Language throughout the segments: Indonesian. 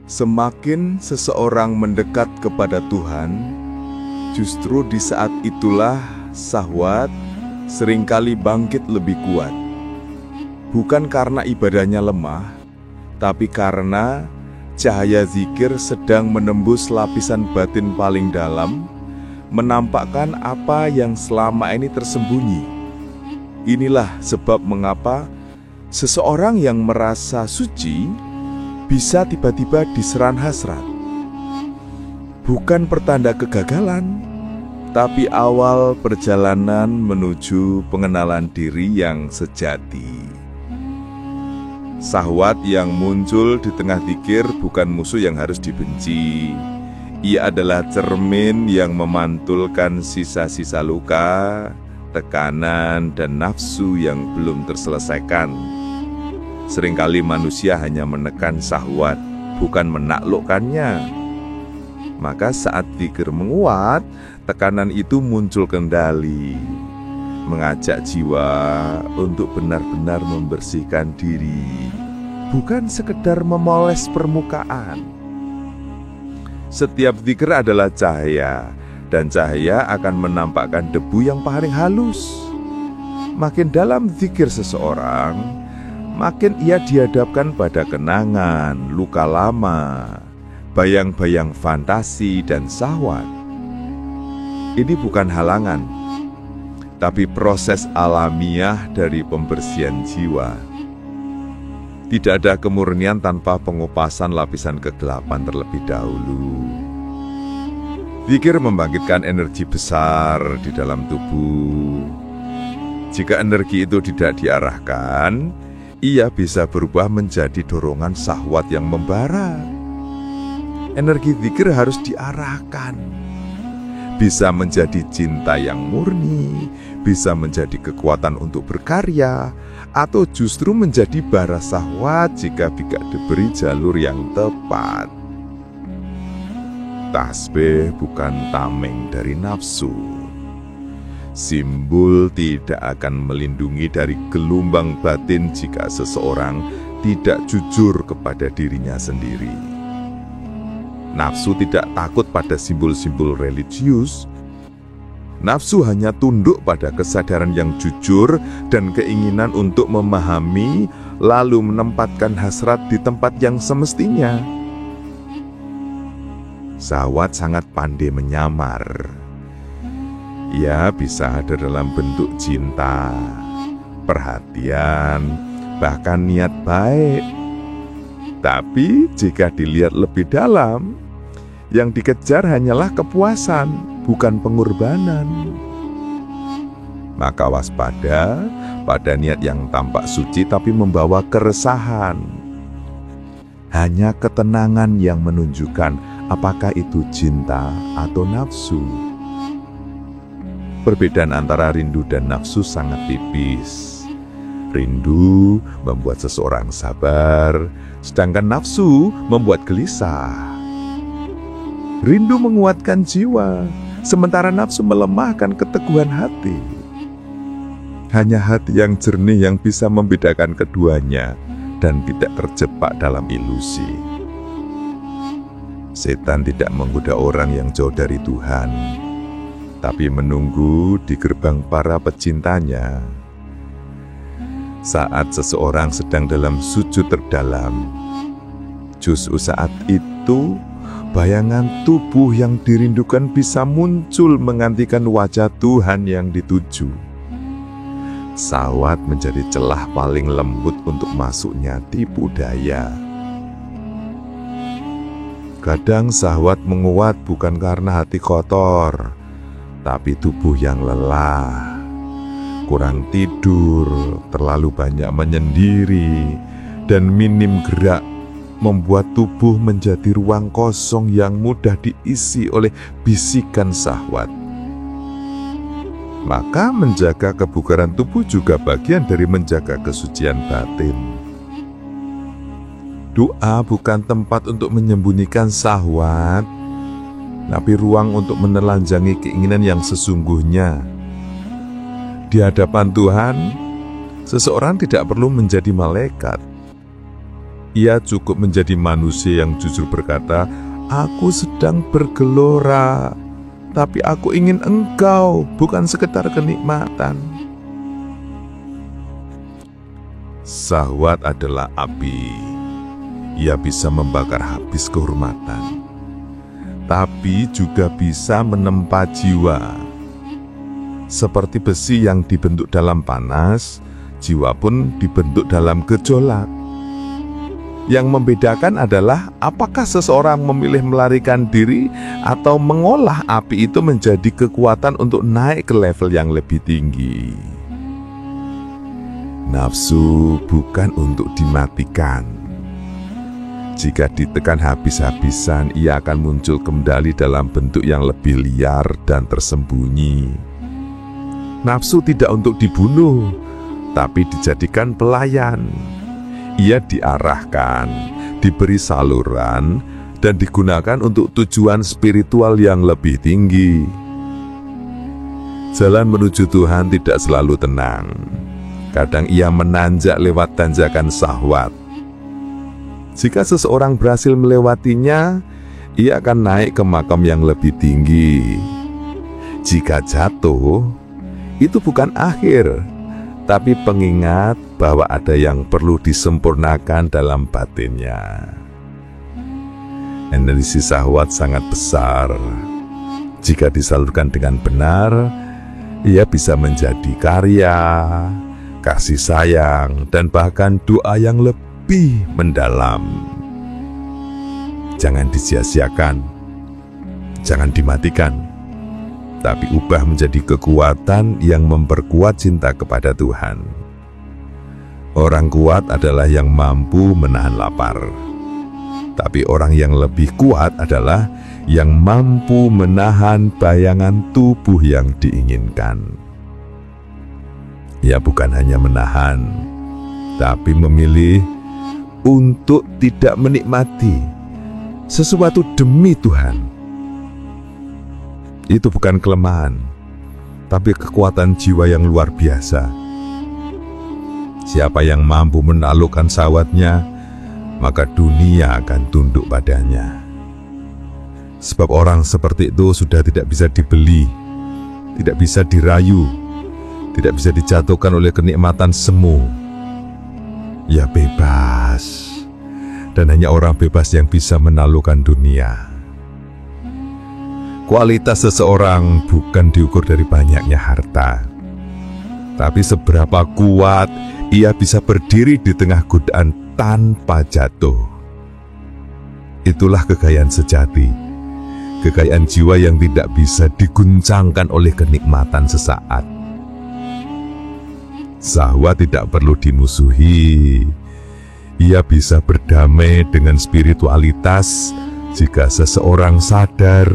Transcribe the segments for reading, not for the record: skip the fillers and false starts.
Semakin seseorang mendekat kepada Tuhan, justru di saat itulah syahwat seringkali bangkit lebih kuat. Bukan karena ibadahnya lemah, tapi karena cahaya zikir sedang menembus lapisan batin paling dalam, menampakkan apa yang selama ini tersembunyi. Inilah sebab mengapa seseorang yang merasa suci bisa tiba-tiba diserang hasrat. Bukan pertanda kegagalan, tapi awal perjalanan menuju pengenalan diri yang sejati. Syahwat yang muncul di tengah zikir bukan musuh yang harus dibenci. Ia adalah cermin yang memantulkan sisa-sisa luka, tekanan, dan nafsu yang belum terselesaikan. Seringkali manusia hanya menekan syahwat, bukan menaklukkannya. Maka saat zikir menguat, tekanan itu muncul kendali, mengajak jiwa untuk benar-benar membersihkan diri, bukan sekedar memoles permukaan. Setiap zikir adalah cahaya, dan cahaya akan menampakkan debu yang paling halus. Makin dalam zikir seseorang, makin ia dihadapkan pada kenangan, luka lama, bayang-bayang fantasi, dan syahwat. Ini bukan halangan, tapi proses alamiah dari pembersihan jiwa. Tidak ada kemurnian tanpa pengupasan lapisan kegelapan terlebih dahulu. Zikir membangkitkan energi besar di dalam tubuh. Jika energi itu tidak diarahkan, ia bisa berubah menjadi dorongan syahwat yang membara. Energi zikir harus diarahkan. Bisa menjadi cinta yang murni, bisa menjadi kekuatan untuk berkarya, atau justru menjadi bara syahwat jika tidak diberi jalur yang tepat. Tasbih bukan tameng dari nafsu. Simbol tidak akan melindungi dari gelombang batin jika seseorang tidak jujur kepada dirinya sendiri. Nafsu tidak takut pada simbol-simbol religius. Nafsu hanya tunduk pada kesadaran yang jujur dan keinginan untuk memahami, lalu menempatkan hasrat di tempat yang semestinya. Syahwat sangat pandai menyamar. Ia bisa ada dalam bentuk cinta, perhatian, bahkan niat baik. Tapi jika dilihat lebih dalam, yang dikejar hanyalah kepuasan, bukan pengorbanan. Maka waspada pada niat yang tampak suci tapi membawa keresahan. Hanya ketenangan yang menunjukkan apakah itu cinta atau nafsu. Perbedaan antara rindu dan nafsu sangat tipis. Rindu membuat seseorang sabar, sedangkan nafsu membuat gelisah. Rindu menguatkan jiwa, sementara nafsu melemahkan keteguhan hati. Hanya hati yang jernih yang bisa membedakan keduanya dan tidak terjebak dalam ilusi. Setan tidak menggoda orang yang jauh dari Tuhan, tapi menunggu di gerbang para pecintanya. Saat seseorang sedang dalam sujud terdalam, justru saat itu bayangan tubuh yang dirindukan bisa muncul menggantikan wajah Tuhan yang dituju. Syahwat menjadi celah paling lembut untuk masuknya tipu daya. Kadang syahwat menguat bukan karena hati kotor, tapi tubuh yang lelah, kurang tidur, terlalu banyak menyendiri, dan minim gerak membuat tubuh menjadi ruang kosong yang mudah diisi oleh bisikan syahwat. Maka menjaga kebugaran tubuh juga bagian dari menjaga kesucian batin. Doa bukan tempat untuk menyembunyikan syahwat, tapi ruang untuk menelanjangi keinginan yang sesungguhnya. Di hadapan Tuhan, seseorang tidak perlu menjadi malaikat. Ia cukup menjadi manusia yang jujur berkata, "Aku sedang bergelora, tapi aku ingin Engkau, bukan sekedar kenikmatan." Syahwat adalah api. Ia bisa membakar habis kehormatan, tapi juga bisa menempa jiwa. Seperti besi yang dibentuk dalam panas, jiwa pun dibentuk dalam gejolak. Yang membedakan adalah apakah seseorang memilih melarikan diri atau mengolah api itu menjadi kekuatan untuk naik ke level yang lebih tinggi. Nafsu bukan untuk dimatikan. Jika ditekan habis-habisan, ia akan muncul kembali dalam bentuk yang lebih liar dan tersembunyi. Nafsu tidak untuk dibunuh, tapi dijadikan pelayan. Ia diarahkan, diberi saluran, dan digunakan untuk tujuan spiritual yang lebih tinggi. Jalan menuju Tuhan tidak selalu tenang. Kadang ia menanjak lewat tanjakan syahwat. Jika seseorang berhasil melewatinya, ia akan naik ke makam yang lebih tinggi. Jika jatuh, itu bukan akhir, tapi pengingat bahwa ada yang perlu disempurnakan dalam batinnya. Energi syahwat sangat besar. Jika disalurkan dengan benar, ia bisa menjadi karya, kasih sayang, dan bahkan doa yang lebih mendalam. Jangan disia-siakan, jangan dimatikan, tapi ubah menjadi kekuatan yang memperkuat cinta kepada Tuhan. Orang kuat adalah yang mampu menahan lapar, tapi orang yang lebih kuat adalah yang mampu menahan bayangan tubuh yang diinginkan. Ia bukan hanya menahan, tapi memilih untuk tidak menikmati sesuatu demi Tuhan. Itu bukan kelemahan, tapi kekuatan jiwa yang luar biasa. Siapa yang mampu menaklukkan syahwatnya, maka dunia akan tunduk padanya. Sebab orang seperti itu sudah tidak bisa dibeli, tidak bisa dirayu, tidak bisa dijatuhkan oleh kenikmatan semu. Ia bebas, dan hanya orang bebas yang bisa menaklukkan dunia. Kualitas seseorang bukan diukur dari banyaknya harta, tapi seberapa kuat ia bisa berdiri di tengah godaan tanpa jatuh. Itulah kekayaan sejati, kekayaan jiwa yang tidak bisa diguncangkan oleh kenikmatan sesaat. Syahwat tidak perlu dimusuhi. Ia bisa berdamai dengan spiritualitas jika seseorang sadar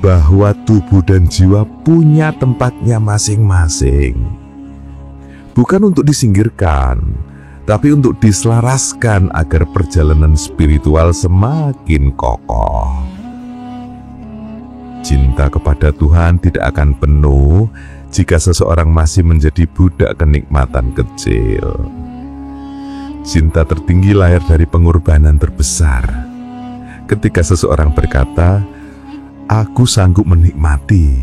bahwa tubuh dan jiwa punya tempatnya masing-masing. Bukan untuk disingkirkan, tapi untuk diselaraskan agar perjalanan spiritual semakin kokoh. Cinta kepada Tuhan tidak akan penuh jika seseorang masih menjadi budak kenikmatan kecil. Cinta tertinggi lahir dari pengorbanan terbesar. Ketika seseorang berkata, "Aku sanggup menikmati,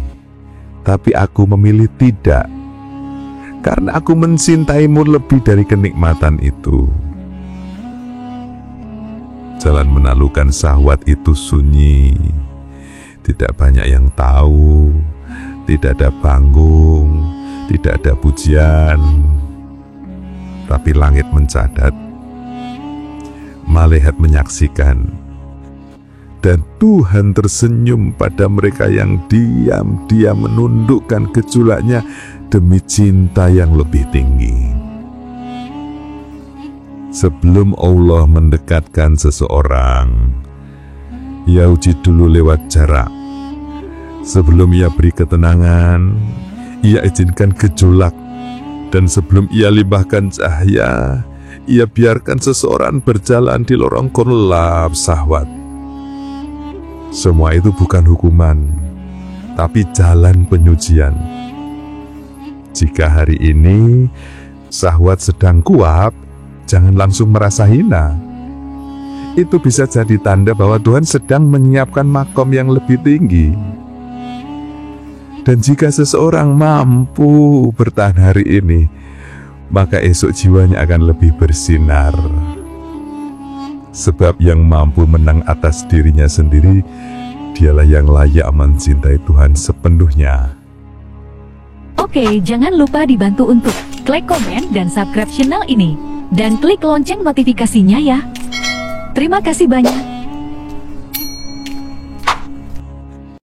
tapi aku memilih tidak, karena aku mencintaimu lebih dari kenikmatan itu." Jalan menaklukkan syahwat itu sunyi. Tidak banyak yang tahu, tidak ada panggung, tidak ada pujian. Tapi langit mencatat, malaikat menyaksikan, dan Tuhan tersenyum pada mereka yang diam-diam menundukkan gejolaknya demi cinta yang lebih tinggi. Sebelum Allah mendekatkan seseorang, Ia uji dulu lewat jarak. Sebelum Ia beri ketenangan, Ia izinkan gejolak. Dan sebelum Ia limpahkan cahaya, Ia biarkan seseorang berjalan di lorong gelap syahwat. Semua itu bukan hukuman, tapi jalan penyucian. Jika hari ini syahwat sedang kuat, jangan langsung merasa hina. itu bisa jadi tanda bahwa Tuhan sedang menyiapkan makom yang lebih tinggi. Dan jika seseorang mampu bertahan hari ini, maka esok jiwanya akan lebih bersinar. Sebab yang mampu menang atas dirinya sendiri, dialah yang layak mencintai Tuhan sepenuhnya. Oke, jangan lupa dibantu untuk klik komen dan subscribe channel ini. Dan klik lonceng notifikasinya ya. Terima kasih banyak.